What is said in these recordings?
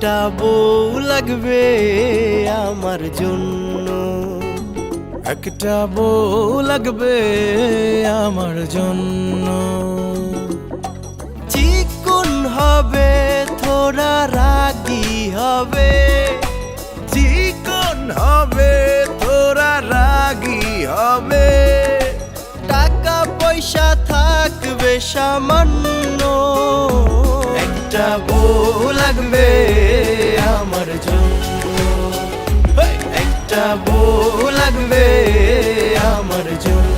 একটা বউ লাগবে আমার জন্য, একটা বউ লাগবে আমার জন্য। চিকন হবে থোড়া রাগী হবে, চিকন হবে তোরা রাগী হবে, টাকা পয়সা থাকবে সামান্য। একটা বউ লাগবে আমার জন্য, একটা বউ লাগবে আমার জন্য।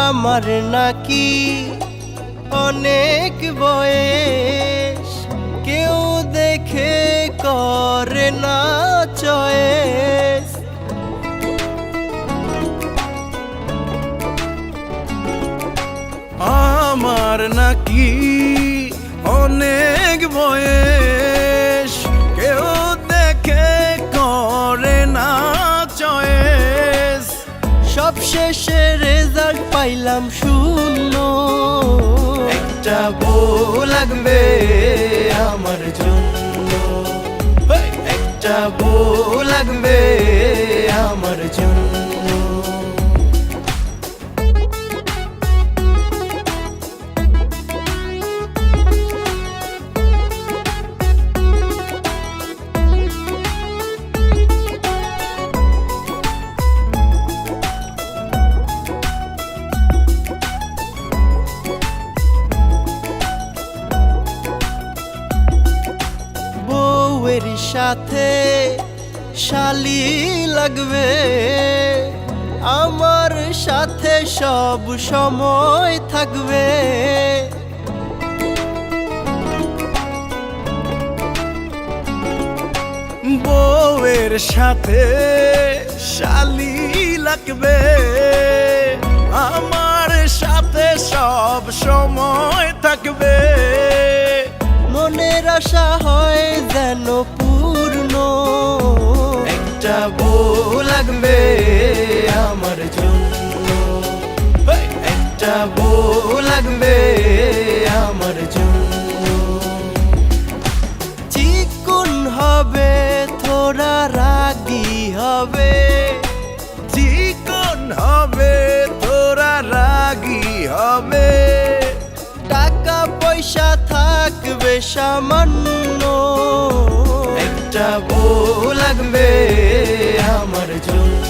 আমার নাকি অনেক বয়স, কেউ দেখে করে না চয়েস। আমার নাকি অনেক বয়স, কেউ দেখে করে না চয়েস। সব শেষে রেজাল্ট পাইলাম শূন্য। একটা বউ লাগবে আমার জন্য, একটা বউ লাগবে আমার জন্য। বউয়ের সাথে শালি লাগবে, আমার সাথে সব সময় থাকবে। বউয়ের সাথে শালি লাগবে, আমার সাথে সব সময় থাকবে। মনের আশা হয় যেন পূর্ণ। একটা বউ লাগবে আমার জন্য, একটা বউ লাগবে আমার জন্য। চিকন হবে থোড়া রাগী হবে, চিকন হবে তোরা রাগী হবে, টাকা পয়সা থাকবে সামান্য। একটা বউ লাগবে আমার জন্য,